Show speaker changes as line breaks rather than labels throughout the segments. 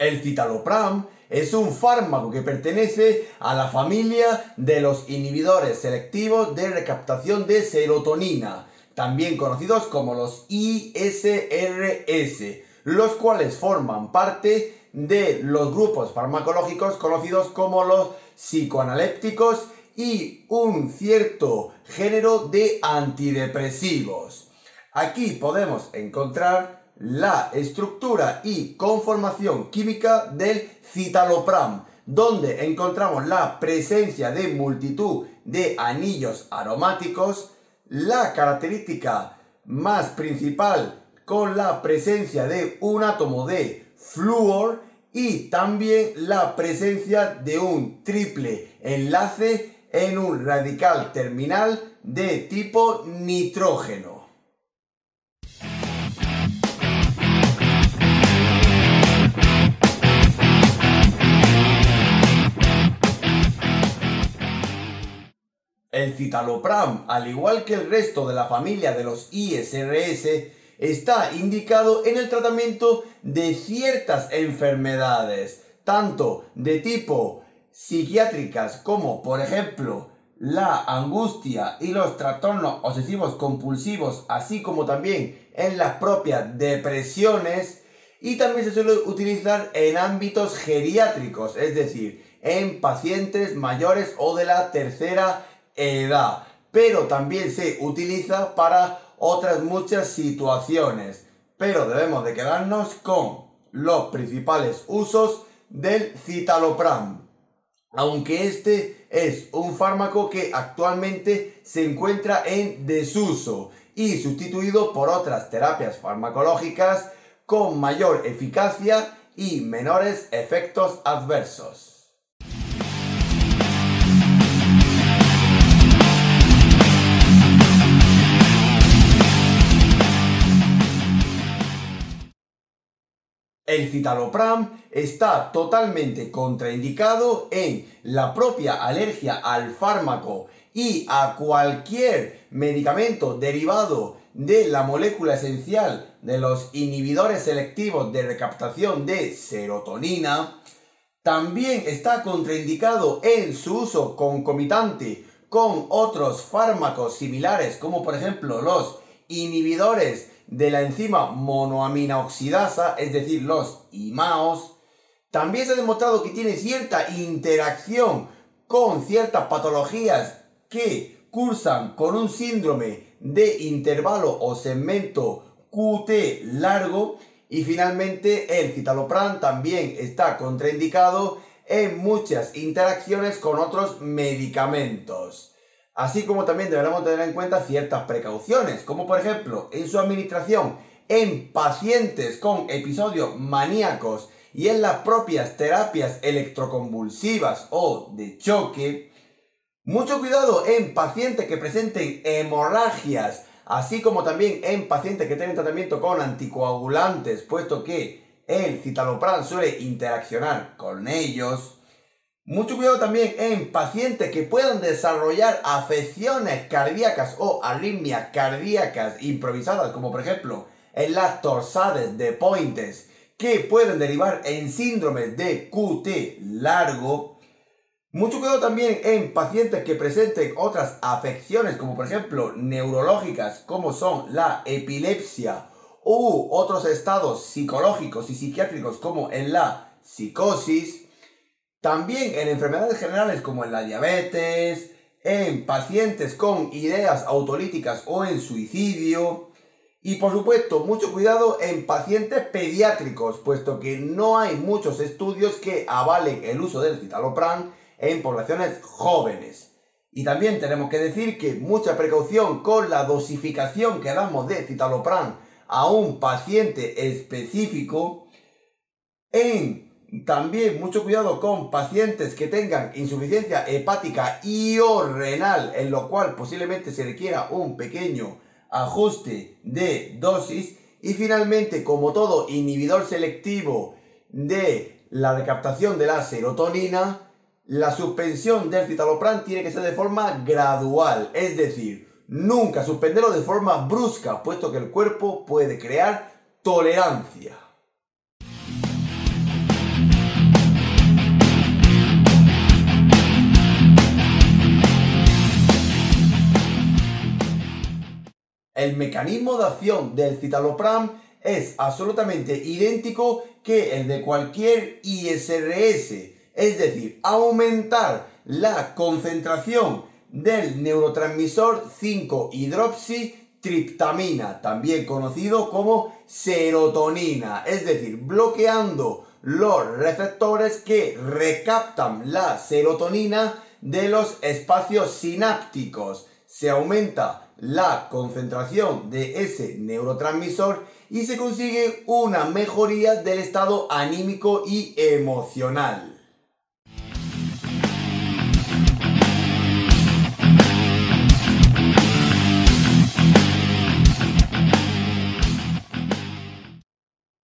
El citalopram es un fármaco que pertenece a la familia de los inhibidores selectivos de recaptación de serotonina, también conocidos como los ISRS, los cuales forman parte de los grupos farmacológicos conocidos como los psicoanalépticos y un cierto género de antidepresivos. Aquí podemos encontrar la estructura y conformación química del citalopram, donde encontramos la presencia de multitud de anillos aromáticos, la característica más principal con la presencia de un átomo de flúor y también la presencia de un triple enlace en un radical terminal de tipo nitrógeno. El citalopram, al igual que el resto de la familia de los ISRS, está indicado en el tratamiento de ciertas enfermedades, tanto de tipo psiquiátricas como, por ejemplo, la angustia y los trastornos obsesivos compulsivos, así como también en las propias depresiones, y también se suele utilizar en ámbitos geriátricos, es decir, en pacientes mayores o de la tercera edad, pero también se utiliza para otras muchas situaciones, pero debemos de quedarnos con los principales usos del citalopram, aunque este es un fármaco que actualmente se encuentra en desuso y sustituido por otras terapias farmacológicas con mayor eficacia y menores efectos adversos. El citalopram está totalmente contraindicado en la propia alergia al fármaco y a cualquier medicamento derivado de la molécula esencial de los inhibidores selectivos de recaptación de serotonina. También está contraindicado en su uso concomitante con otros fármacos similares, como por ejemplo los inhibidores de la enzima monoamina oxidasa, es decir, los IMAOs. También se ha demostrado que tiene cierta interacción con ciertas patologías que cursan con un síndrome de intervalo o segmento QT largo. Y finalmente el citalopram también está contraindicado en muchas interacciones con otros medicamentos. Así como también deberemos tener en cuenta ciertas precauciones, como por ejemplo en su administración en pacientes con episodios maníacos y en las propias terapias electroconvulsivas o de choque. Mucho cuidado en pacientes que presenten hemorragias, así como también en pacientes que tienen tratamiento con anticoagulantes, puesto que el citalopram suele interaccionar con ellos. Mucho cuidado también en pacientes que puedan desarrollar afecciones cardíacas o arritmias cardíacas improvisadas, como por ejemplo en las torsades de Pointes, que pueden derivar en síndromes de QT largo. Mucho cuidado también en pacientes que presenten otras afecciones, como por ejemplo neurológicas, como son la epilepsia u otros estados psicológicos y psiquiátricos, como en la psicosis. También en enfermedades generales como en la diabetes, en pacientes con ideas autolíticas o en suicidio. Y por supuesto, mucho cuidado en pacientes pediátricos, puesto que no hay muchos estudios que avalen el uso del citalopram en poblaciones jóvenes. Y también tenemos que decir que mucha precaución con la dosificación que damos de citalopram a un paciente específico. También mucho cuidado con pacientes que tengan insuficiencia hepática y o renal, en lo cual posiblemente se requiera un pequeño ajuste de dosis. Y finalmente, como todo inhibidor selectivo de la recaptación de la serotonina, la suspensión del citalopram tiene que ser de forma gradual, es decir, nunca suspenderlo de forma brusca, puesto que el cuerpo puede crear tolerancia. el mecanismo de acción del citalopram es absolutamente idéntico que el de cualquier ISRS, es decir, aumentar la concentración del neurotransmisor 5-hidroxitriptamina, también conocido como serotonina, es decir, bloqueando los receptores que recaptan la serotonina de los espacios sinápticos. Se aumenta la concentración de ese neurotransmisor y se consigue una mejoría del estado anímico y emocional.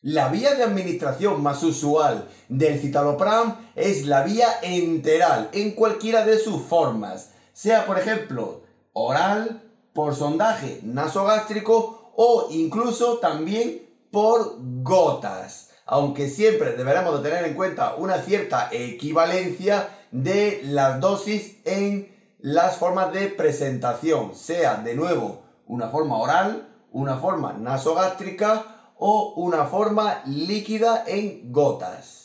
La vía de administración más usual del citalopram es la vía enteral en cualquiera de sus formas, sea por ejemplo oral, por sondaje nasogástrico o incluso también por gotas, aunque siempre deberemos de tener en cuenta una cierta equivalencia de las dosis en las formas de presentación, sea de nuevo una forma oral, una forma nasogástrica o una forma líquida en gotas.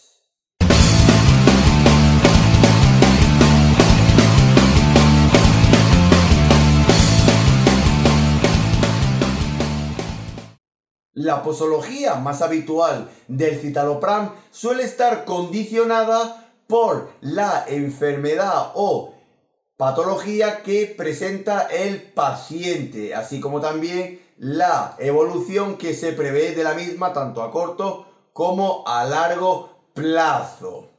La posología más habitual del citalopram suele estar condicionada por la enfermedad o patología que presenta el paciente, así como también la evolución que se prevé de la misma tanto a corto como a largo plazo.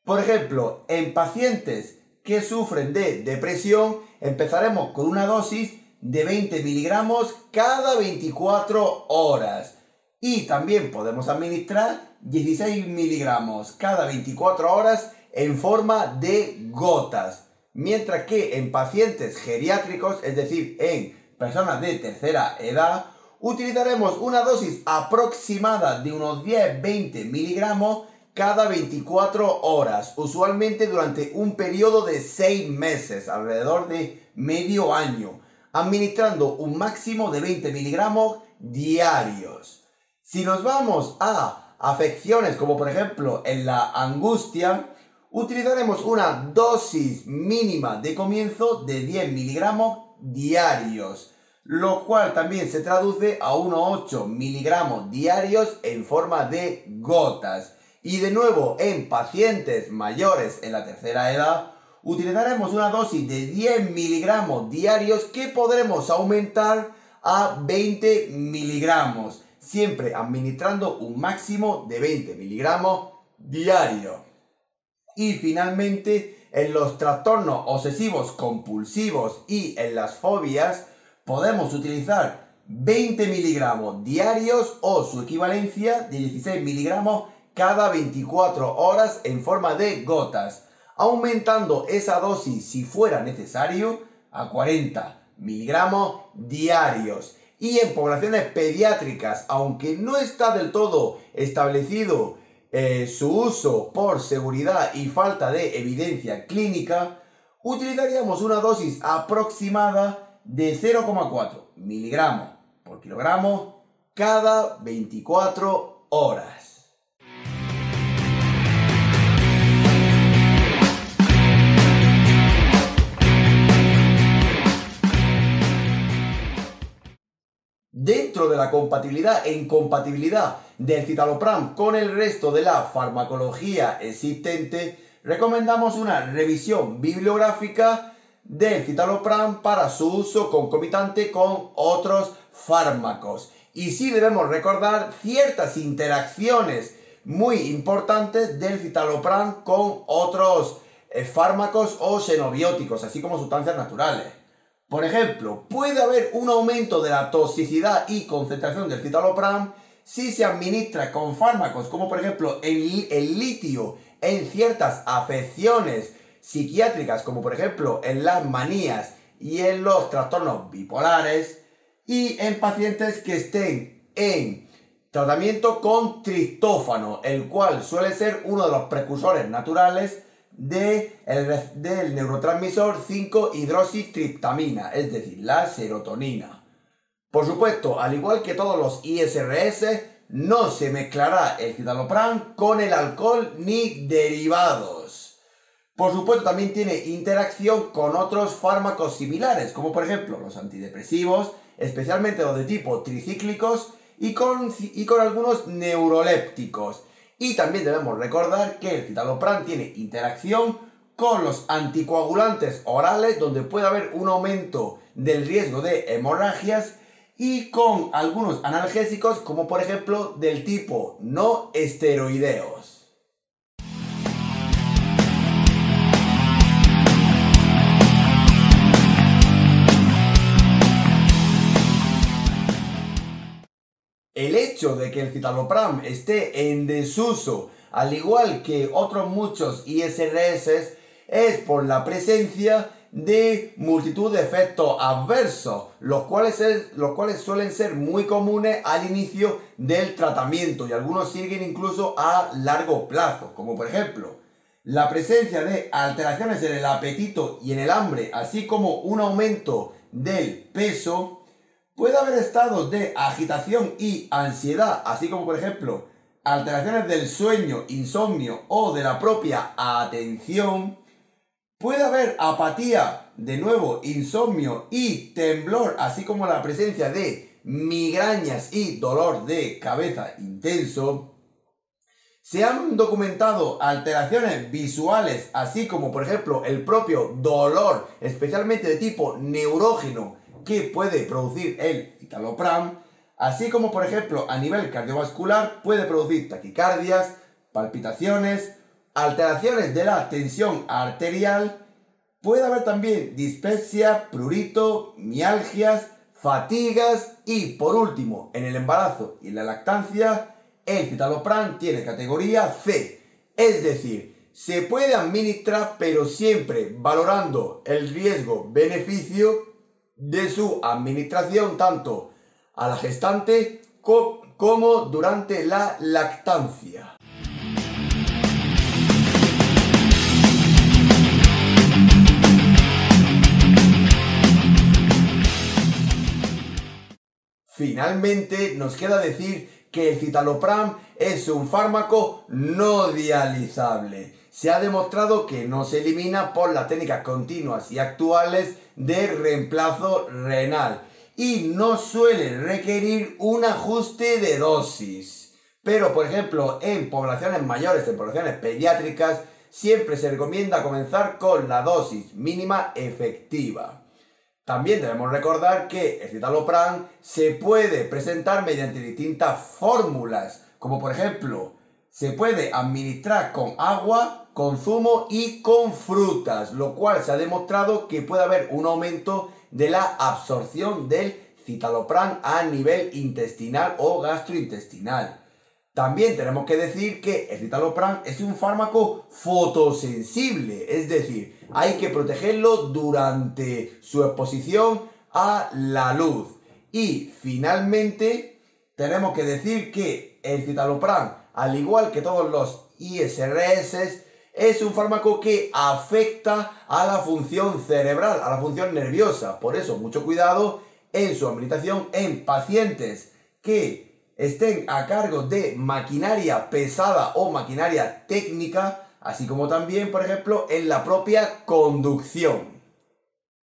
Por ejemplo, en pacientes que sufren de depresión empezaremos con una dosis de 20 miligramos cada 24 horas y también podemos administrar 16 miligramos cada 24 horas en forma de gotas. Mientras que en pacientes geriátricos, es decir, en personas de tercera edad, utilizaremos una dosis aproximada de unos 10-20 miligramos cada 24 horas, usualmente durante un periodo de 6 meses, alrededor de medio año, administrando un máximo de 20 miligramos diarios. Si nos vamos a afecciones como por ejemplo en la angustia, utilizaremos una dosis mínima de comienzo de 10 miligramos diarios, lo cual también se traduce a unos 8 miligramos diarios en forma de gotas. Y de nuevo, en pacientes mayores en la tercera edad, utilizaremos una dosis de 10 miligramos diarios que podremos aumentar a 20 miligramos, siempre administrando un máximo de 20 miligramos diarios. Y finalmente, en los trastornos obsesivos compulsivos y en las fobias, podemos utilizar 20 miligramos diarios o su equivalencia de 16 miligramos cada 24 horas en forma de gotas, aumentando esa dosis si fuera necesario a 40 miligramos diarios. Y en poblaciones pediátricas, aunque no está del todo establecido su uso por seguridad y falta de evidencia clínica, utilizaríamos una dosis aproximada de 0,4 miligramos por kilogramo cada 24 horas. Dentro de la compatibilidad e incompatibilidad del citalopram con el resto de la farmacología existente, recomendamos una revisión bibliográfica del citalopram para su uso concomitante con otros fármacos. Y sí debemos recordar ciertas interacciones muy importantes del citalopram con otros fármacos o xenobióticos, así como sustancias naturales. Por ejemplo, puede haber un aumento de la toxicidad y concentración del citalopram si se administra con fármacos como por ejemplo el litio en ciertas afecciones psiquiátricas como por ejemplo en las manías y en los trastornos bipolares, y en pacientes que estén en tratamiento con triptófano, el cual suele ser uno de los precursores naturales del neurotransmisor 5-hidroxitriptamina, es decir, la serotonina. Por supuesto, al igual que todos los ISRS, no se mezclará el citalopram con el alcohol ni derivados. Por supuesto, también tiene interacción con otros fármacos similares, como por ejemplo los antidepresivos, especialmente los de tipo tricíclicos, y con algunos neurolépticos. Y también debemos recordar que el citalopram tiene interacción con los anticoagulantes orales, donde puede haber un aumento del riesgo de hemorragias, y con algunos analgésicos, como por ejemplo del tipo no esteroideos. El hecho de que el citalopram esté en desuso, al igual que otros muchos ISRS, es por la presencia de multitud de efectos adversos, los cuales suelen ser muy comunes al inicio del tratamiento y algunos siguen incluso a largo plazo, como por ejemplo la presencia de alteraciones en el apetito y en el hambre, así como un aumento del peso. Puede haber estados de agitación y ansiedad, así como por ejemplo alteraciones del sueño, insomnio o de la propia atención. Puede haber apatía, de nuevo insomnio y temblor, así como la presencia de migrañas y dolor de cabeza intenso. Se han documentado alteraciones visuales, así como por ejemplo el propio dolor, especialmente de tipo neurógeno, que puede producir el citalopram, así como por ejemplo a nivel cardiovascular puede producir taquicardias, palpitaciones, alteraciones de la tensión arterial, puede haber también dispepsia, prurito, mialgias, fatigas y por último en el embarazo y en la lactancia el citalopram tiene categoría C, es decir, se puede administrar pero siempre valorando el riesgo-beneficio de su administración tanto a la gestante como durante la lactancia. Finalmente nos queda decir que el citalopram es un fármaco no dializable. Se ha demostrado que no se elimina por las técnicas continuas y actuales de reemplazo renal y no suele requerir un ajuste de dosis. Pero, por ejemplo, en poblaciones mayores, en poblaciones pediátricas, siempre se recomienda comenzar con la dosis mínima efectiva. También debemos recordar que el citalopram se puede presentar mediante distintas fórmulas, como por ejemplo, se puede administrar con agua, con zumo y con frutas, lo cual se ha demostrado que puede haber un aumento de la absorción del citalopram a nivel intestinal o gastrointestinal. También tenemos que decir que el citalopram es un fármaco fotosensible, es decir, hay que protegerlo durante su exposición a la luz. Y finalmente tenemos que decir que el citalopram, al igual que todos los ISRS, es un fármaco que afecta a la función cerebral, a la función nerviosa. Por eso, mucho cuidado en su administración en pacientes que estén a cargo de maquinaria pesada o maquinaria técnica, así como también, por ejemplo, en la propia conducción.